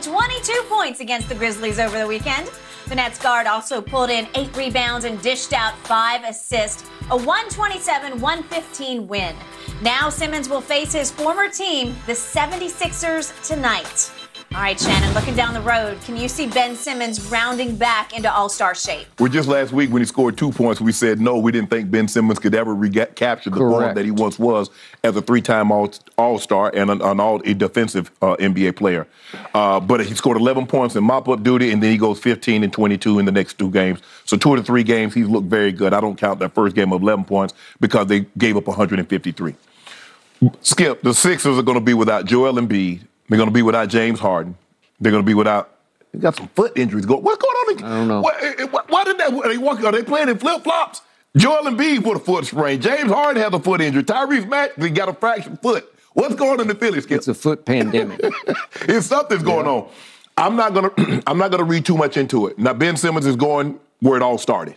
22 points against the Grizzlies over the weekend. The Nets guard also pulled in 8 rebounds and dished out 5 assists. A 127-115 win. Now Simmons will face his former team, the 76ers, tonight. All right, Shannon, looking down the road, can you see Ben Simmons rounding back into all-star shape? Well, just last week when he scored 2 points, we said no, we didn't think Ben Simmons could ever capture the form that he once was as a 3-time all-star and a defensive NBA player. But he scored 11 points in mop-up duty, and then he goes 15 and 22 in the next 2 games. So 2 of the 3 games, he's looked very good. I don't count that first game of 11 points because they gave up 153. Skip, the Sixers are going to be without Joel Embiid. They're going to be without James Harden. They're going to be without. They got some foot injuries going. What's going on? I don't know. Why did that? Are they playing in flip flops? Joel Embiid with a foot sprain. James Harden has a foot injury. Tyrese Maxey got a fractured foot. What's going on in the Phillies? It's a foot pandemic. It's something's going on. I'm not gonna read too much into it. Now Ben Simmons is going where it all started.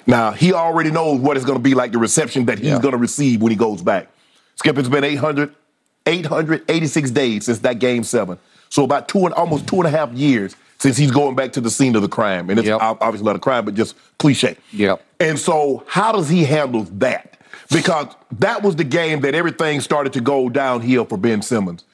Now he already knows what it's going to be like, the reception that he's going to receive when he goes back. Skip, it's been 886 days since that Game 7. So about almost 2.5 years since he's going back to the scene of the crime. And it's obviously not a crime, but just cliche. Yep. And so how does he handle that? Because that was the game that everything started to go downhill for Ben Simmons.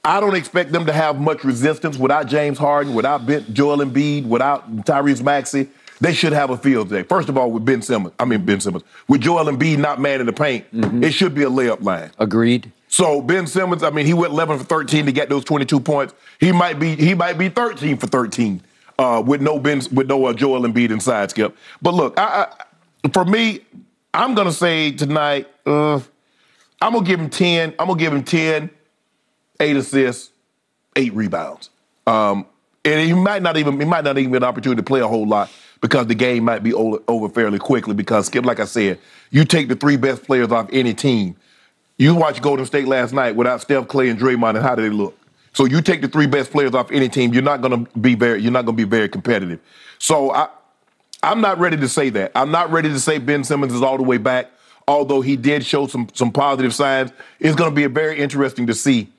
I don't expect them to have much resistance without James Harden, without Joel Embiid, without Tyrese Maxey. They should have a field day. First of all, with Ben Simmons. With Joel Embiid not man in the paint, it should be a layup line. Agreed. So Ben Simmons, he went 11 for 13 to get those 22 points. He might be 13 for 13 with no Joel Embiid inside, Skip. But look, for me, I'm gonna say tonight, I'm gonna give him 10. I'm gonna give him 10, 8 assists, 8 rebounds. And he might not even get an opportunity to play a whole lot, because the game might be over fairly quickly. Because, Skip, like I said, you take the 3 best players off any team. You watched Golden State last night without Steph, Clay, and Draymond, and how did they look? So you take the 3 best players off any team, you're not going to be very competitive. So I'm not ready to say that. I'm not ready to say Ben Simmons is all the way back, although he did show some positive signs. It's going to be very interesting to see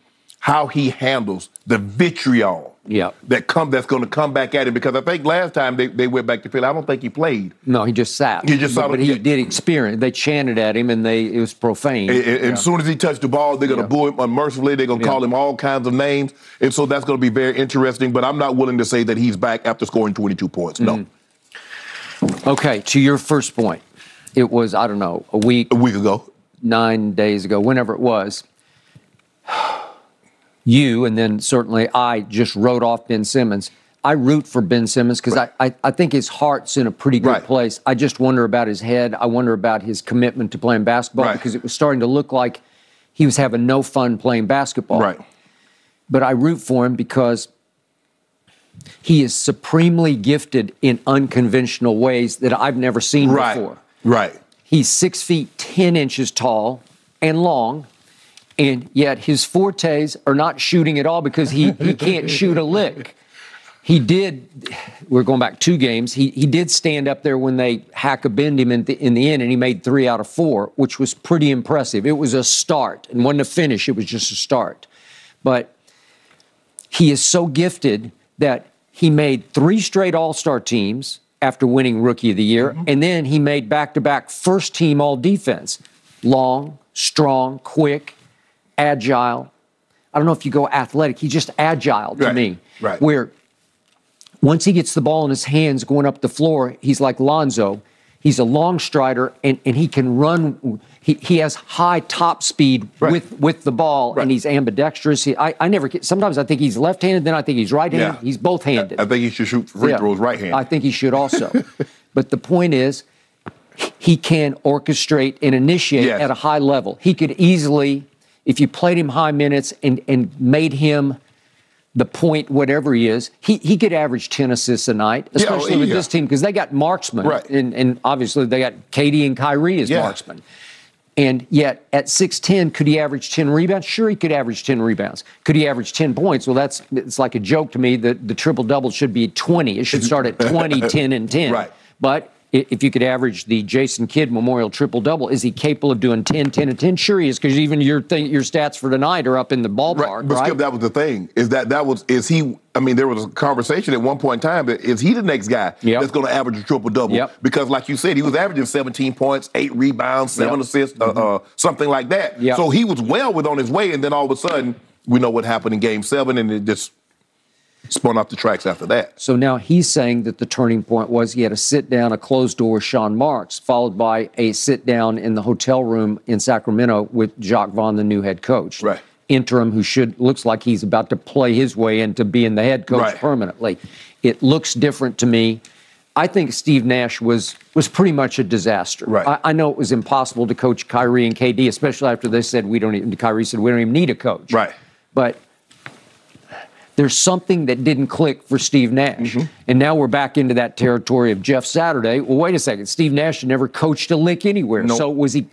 how he handles the vitriol that's going to come back at him. Because I think last time they went back to Philly, I don't think he played. No, he just sat. But he did experience. They chanted at him, and it was profane. And as soon as he touched the ball, they're going to boo him unmercifully. They're going to call him all kinds of names. And so that's going to be very interesting. But I'm not willing to say that he's back after scoring 22 points. No. Okay, to your first point. It was, I don't know, a week ago. 9 days ago, whenever it was. You, and then certainly I, just wrote off Ben Simmons. I root for Ben Simmons because I think his heart's in a pretty good place. I just wonder about his head. I wonder about his commitment to playing basketball because it was starting to look like he was having no fun playing basketball. Right. But I root for him because he is supremely gifted in unconventional ways that I've never seen before. Right. He's 6 feet 10 inches tall and long. And yet his fortes are not shooting at all because he can't shoot a lick. He did, we're going back 2 games, he did stand up there when they hack-a-bend him in the end, and he made 3 out of 4, which was pretty impressive. It was a start. And wasn't a finish, it was just a start. But he is so gifted that he made 3 straight All-Star teams after winning Rookie of the Year, and then he made back-to-back first-team All-Defense. Long, strong, quick, agile. I don't know if you go athletic. He's just agile to me. Right. Where once he gets the ball in his hands going up the floor, he's like Lonzo. He's a long strider, and he can run. He has high top speed with the ball, and he's ambidextrous. I never get. Sometimes I think he's left-handed, then I think he's right-handed. He's both-handed. I think he should shoot free throws right-handed. I think he should also. But the point is, he can orchestrate and initiate at a high level. He could easily, if you played him high minutes and made him the point, whatever he is, he could average 10 assists a night, especially with this team, because they got marksmen. Right. And obviously they got Katie and Kyrie as marksmen. And yet at 6'10", could he average 10 rebounds? Sure, he could average 10 rebounds. Could he average 10 points? Well, it's like a joke to me that the triple-double should be 20. It should start at 20, 10, and 10. Right. But if you could average the Jason Kidd Memorial triple-double, is he capable of doing 10, 10, and 10? Sure he is, because even your stats for tonight are up in the ballpark, But right? Skip, that was the thing, is he, I mean, there was a conversation at one point in time, that is he the next guy that's going to average a triple-double? Because like you said, he was averaging 17 points, 8 rebounds, 7 assists, something like that. So he was well on his way, and then all of a sudden, we know what happened in Game 7, and it just spun off the tracks after that. So now he's saying that the turning point was he had a sit-down, a closed door with Sean Marks, followed by a sit-down in the hotel room in Sacramento with Jacques Vaughn, the new head coach. Right. Interim, who looks like he's about to play his way into being the head coach permanently. It looks different to me. I think Steve Nash was pretty much a disaster. I know it was impossible to coach Kyrie and KD, especially after they said Kyrie said we don't even need a coach. But there's something that didn't click for Steve Nash. And now we're back into that territory of Jeff Saturday. Well, wait a second. Steve Nash never coached a lick anywhere. So was he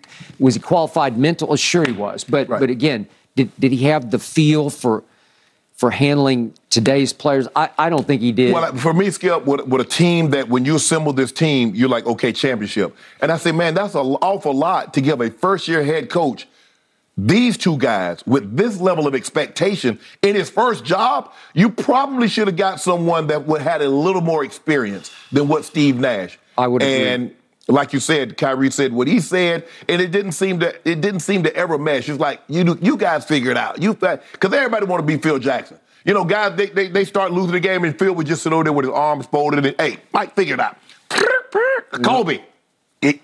qualified mentally? Sure he was. But again, did he have the feel for handling today's players? I don't think he did. Well, for me, Skip, with a team that when you assemble this team, you're like, okay, championship. And I say, man, that's an awful lot to give a first-year head coach these two guys with this level of expectation in his first job. You probably should have got someone that had a little more experience than what Steve Nash. I would agree. And like you said, Kyrie said what he said, and it didn't seem to ever mesh. It's like you guys figure it out. Because everybody want to be Phil Jackson. You know, guys, they start losing the game, and Phil would just sit over there with his arms folded and, hey, Mike, figure it out. Kobe,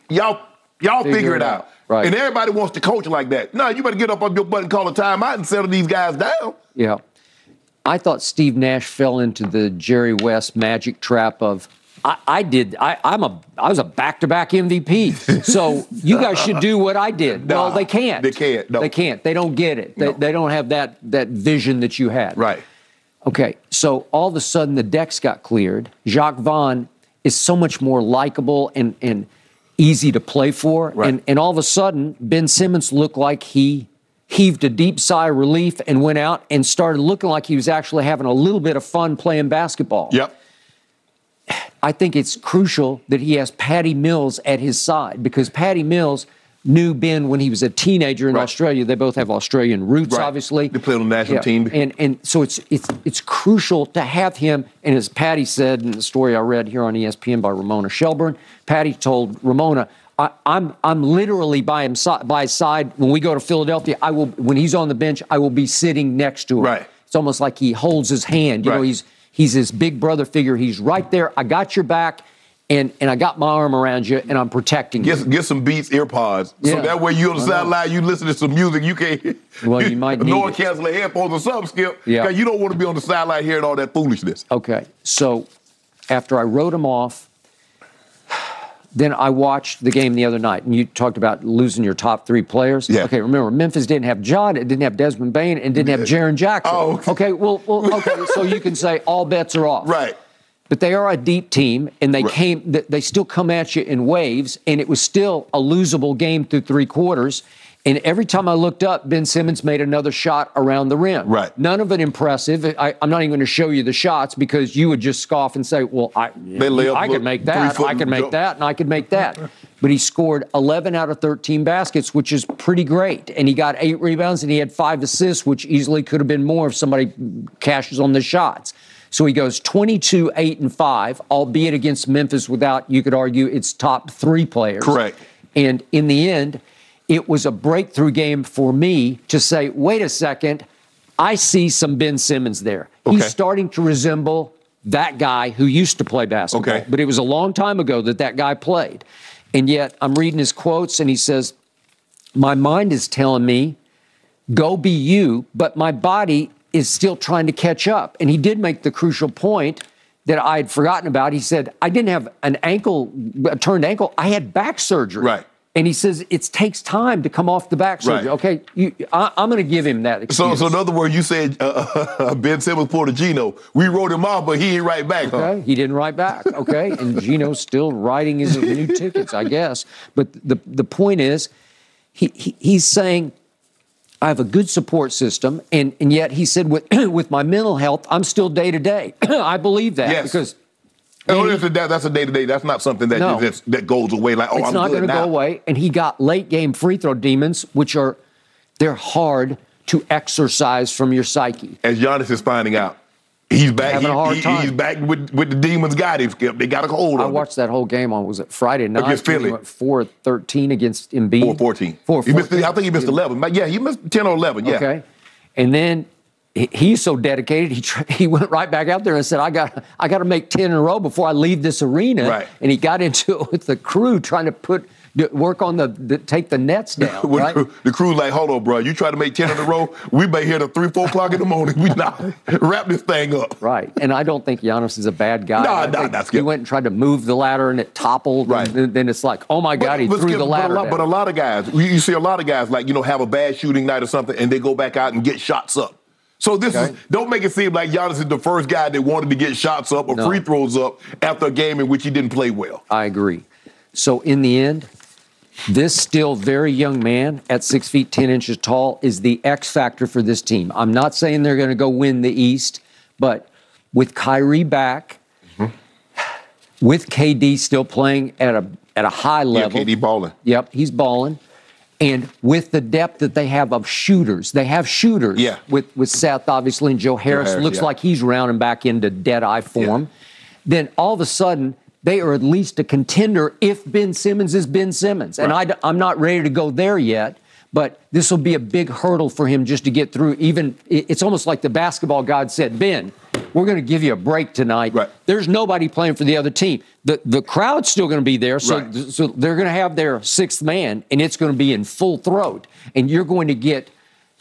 y'all figure it out. And everybody wants to coach like that. No, you better get up on your butt and call a timeout and settle these guys down. Yeah. I thought Steve Nash fell into the Jerry West magic trap of, I was a back-to-back MVP. So you guys should do what I did. Well, they can't. They can't. No. They can't. They don't get it. They don't have that vision that you had. Right. Okay, so all of a sudden the decks got cleared. Jacques Vaughn is so much more likable and easy to play for. And all of a sudden, Ben Simmons looked like he heaved a deep sigh of relief and went out and started looking like he was actually having a little bit of fun playing basketball. I think it's crucial that he has Patty Mills at his side, because Patty Mills knew Ben when he was a teenager in Australia. They both have Australian roots, obviously. They played on the national team. And so it's crucial to have him. And as Patty said in the story I read here on ESPN by Ramona Shelburne, Patty told Ramona, I'm literally by his side when we go to Philadelphia. When he's on the bench, I will be sitting next to him. It's almost like he holds his hand. You know, he's his big brother figure. He's right there. I got your back. And I got my arm around you, and I'm protecting you. Get some Beats earpods. So that way you on the sideline, you listen to some music, you can't. Well, you might need noise canceling headphones or something, Skip. Because you don't want to be on the sideline hearing all that foolishness. Okay. So after I wrote him off, then I watched the game the other night, and you talked about losing your top 3 players. Okay, remember, Memphis didn't have John, it didn't have Desmond Bain, and didn't have Jaren Jackson. Okay, okay, so you can say all bets are off. But they are a deep team, and they still come at you in waves, and it was still a losable game through 3 quarters. And every time I looked up, Ben Simmons made another shot around the rim. None of it impressive. I'm not even going to show you the shots because you would just scoff and say, well, I could make that, I could make that, and I could make that. But he scored 11 out of 13 baskets, which is pretty great. And he got 8 rebounds, and he had 5 assists, which easily could have been more if somebody cashes on the shots. So he goes 22, 8, and 5, albeit against Memphis without, you could argue, its top 3 players. And in the end, it was a breakthrough game for me to say, wait a second, I see some Ben Simmons there. He's starting to resemble that guy who used to play basketball. But it was a long time ago that guy played. And yet I'm reading his quotes, and he says, my mind is telling me, go be you, but my body is still trying to catch up. And he did make the crucial point that I had forgotten about. He said, I didn't have a turned ankle. I had back surgery. And he says, it takes time to come off the back surgery. Okay, I'm going to give him that excuse. So in other words, you said Ben Simmons pulled a Gino. We wrote him off, but he ain't right back, huh? He didn't write back, okay? And Gino's still writing his new tickets, I guess. But the point is, he's saying, I have a good support system, and yet he said, with my mental health, I'm still day to day. I believe that because That's a day-to-day. That's not something that goes away like, oh, it's I'm not good going to now. go away. And he got late game free throw demons, which they're hard to exercise from your psyche. As Giannis is finding out, he's back. Having a hard time. He's back with the demons. Got him, Skip. They got a hold of him. I watched that whole game on, was it Friday night? Against Philly. He went 4-13 against Embiid. 4-14. 4-14. I think he missed 11. But yeah, he missed 10 or 11. Yeah. Okay. And then he's so dedicated, he went right back out there and said, I got to make 10 in a row before I leave this arena. Right. And he got into it with the crew trying to work on take the nets down. Right? The crew's like, hold on, bro. You try to make 10 in a row, we be here till 3, 4 o'clock in the morning. We not wrap this thing up. Right. And I don't think Giannis is a bad guy. That's He went and tried to move the ladder and it toppled. Right. And then it's like, oh my God, he threw the ladder down. But a lot of guys, you see a lot of guys like, have a bad shooting night or something and they go back out and get shots up. So don't make it seem like Giannis is the first guy that wanted to get shots up or free throws up after a game in which he didn't play well. I agree. So in the end, this still very young man at 6 feet 10 inches tall is the X factor for this team. I'm not saying they're going to go win the East, but with Kyrie back, with KD still playing at a high level. Yeah, KD balling. Yep, he's balling. And with the depth that they have of shooters, they have shooters. Yeah. With Seth, obviously, and Joe Harris. Looks like he's rounding back into dead-eye form. Yeah. Then all of a sudden, they are at least a contender if Ben Simmons is Ben Simmons. And I'm not ready to go there yet, but this will be a big hurdle for him just to get through. It's almost like the basketball god said, Ben, we're going to give you a break tonight. Right. There's nobody playing for the other team. The crowd's still going to be there, so they're going to have their sixth man, and it's going to be in full throat. And you're going to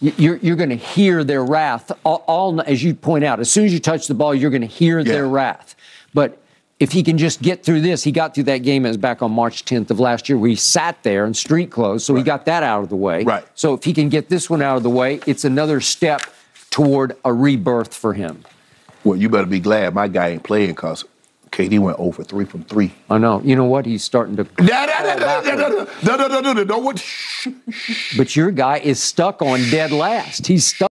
you're going to hear their wrath. All as you point out, as soon as you touch the ball, you're going to hear their wrath. But if he can just get through this, he got through that game. It was back on March 10th of last year where he sat there in street clothes, so he got that out of the way. Right. So if he can get this one out of the way, it's another step toward a rebirth for him. Well, you better be glad my guy ain't playing because KD went 0 for 3 from 3. I know. You know what? He's starting to... No. But your guy is stuck on dead last. He's stuck.